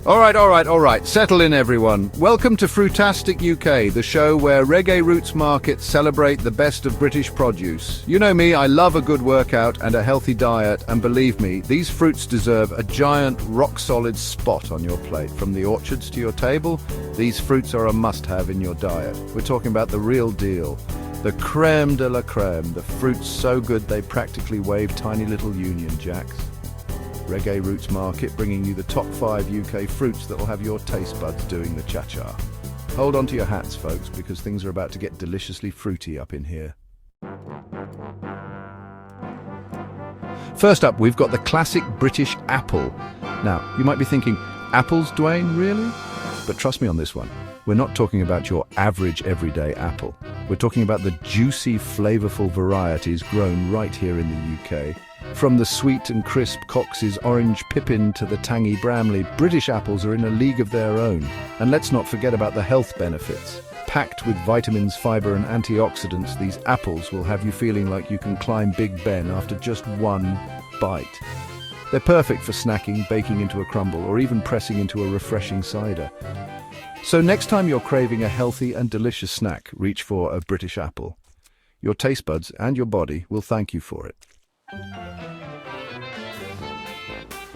All right. Settle in, everyone. Welcome to Fruitastic UK, the show where Reggae Roots markets celebrate the best of British produce. You know me, I love a good workout and a healthy diet, and believe me, these fruits deserve a giant, rock-solid spot on your plate. From the orchards to your table, these fruits are a must-have in your diet. We're talking about the real deal. The crème de la crème, the fruits so good they practically wave tiny little Union Jacks. Reggae Roots Market bringing you the top 5 UK fruits that will have your taste buds doing the cha-cha. Hold on to your hats, folks, because things are about to get deliciously fruity up in here. First up, we've got the classic British apple. Now, you might be thinking, apples, Dwayne, really? But trust me on this one. We're not talking about your average everyday apple. We're talking about the juicy, flavorful varieties grown right here in the UK. From the sweet and crisp Cox's Orange Pippin to the tangy Bramley, British apples are in a league of their own. And let's not forget about the health benefits. Packed with vitamins, fibre and antioxidants, these apples will have you feeling like you can climb Big Ben after just one bite. They're perfect for snacking, baking into a crumble, or even pressing into a refreshing cider. So next time you're craving a healthy and delicious snack, reach for a British apple. Your taste buds and your body will thank you for it.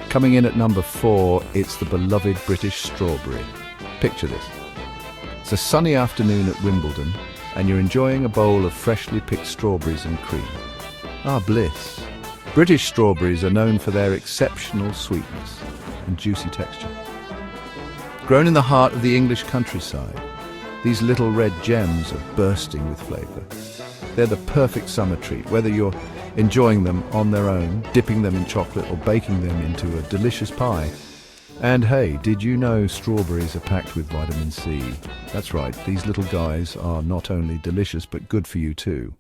Coming in at number 4, it's the beloved British strawberry. Picture this. It's a sunny afternoon at Wimbledon, and you're enjoying a bowl of freshly picked strawberries and cream. Ah, bliss. British strawberries are known for their exceptional sweetness and juicy texture. Grown in the heart of the English countryside, these little red gems are bursting with flavour. They're the perfect summer treat, whether you're enjoying them on their own, dipping them in chocolate or baking them into a delicious pie. And hey, did you know strawberries are packed with vitamin C? That's right, these little guys are not only delicious but good for you too.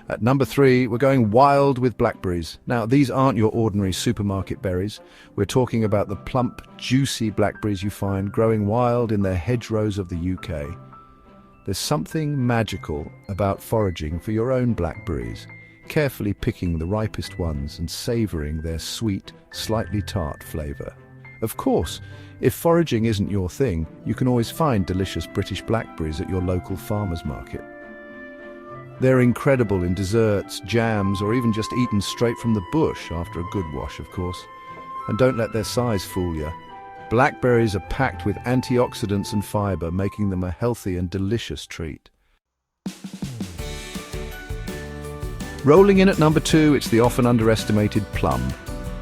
At number 3, we're going wild with blackberries. Now, these aren't your ordinary supermarket berries. We're talking about the plump, juicy blackberries you find growing wild in the hedgerows of the UK. There's something magical about foraging for your own blackberries, carefully picking the ripest ones and savouring their sweet, slightly tart flavour. Of course, if foraging isn't your thing, you can always find delicious British blackberries at your local farmer's market. They're incredible in desserts, jams, or even just eaten straight from the bush after a good wash, of course. And don't let their size fool you. Blackberries are packed with antioxidants and fibre, making them a healthy and delicious treat. Rolling in at number 2, it's the often underestimated plum.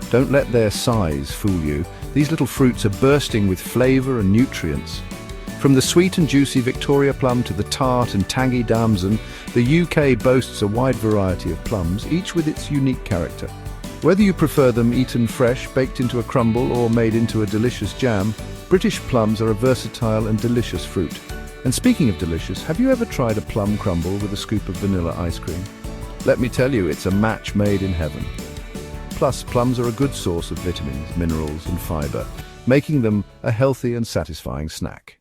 Don't let their size fool you. These little fruits are bursting with flavour and nutrients. From the sweet and juicy Victoria plum to the tart and tangy damson, the UK boasts a wide variety of plums, each with its unique character. Whether you prefer them eaten fresh, baked into a crumble, or made into a delicious jam, British plums are a versatile and delicious fruit. And speaking of delicious, have you ever tried a plum crumble with a scoop of vanilla ice cream? Let me tell you, it's a match made in heaven. Plus, plums are a good source of vitamins, minerals and fibre, making them a healthy and satisfying snack.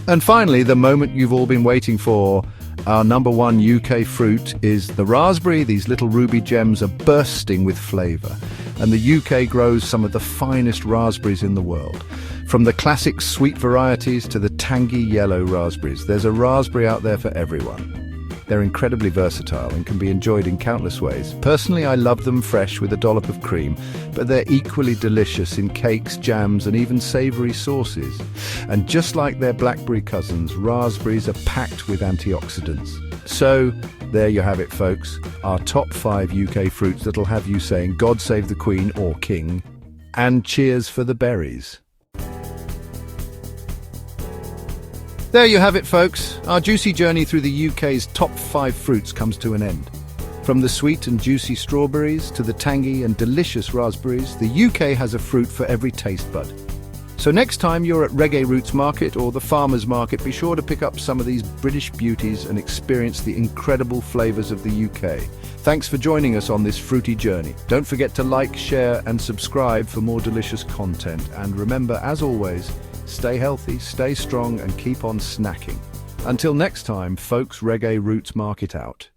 And finally, the moment you've all been waiting for. Our number 1 UK fruit is the raspberry. These little ruby gems are bursting with flavour, and the UK grows some of the finest raspberries in the world. From the classic sweet varieties to the tangy yellow raspberries, there's a raspberry out there for everyone. They're incredibly versatile and can be enjoyed in countless ways. Personally, I love them fresh with a dollop of cream, but they're equally delicious in cakes, jams, and even savoury sauces. And just like their blackberry cousins, raspberries are packed with antioxidants. So, there you have it, folks. Our top 5 UK fruits that'll have you saying, God save the Queen or King, and cheers for the berries. There you have it, folks. Our juicy journey through the UK's top 5 fruits comes to an end. From the sweet and juicy strawberries to the tangy and delicious raspberries, the UK has a fruit for every taste bud. So next time you're at Reggae Roots Market or the Farmer's Market, be sure to pick up some of these British beauties and experience the incredible flavours of the UK. Thanks for joining us on this fruity journey. Don't forget to like, share and subscribe for more delicious content. And remember, as always, stay healthy, stay strong and keep on snacking. Until next time, folks, Reggae Roots Market out.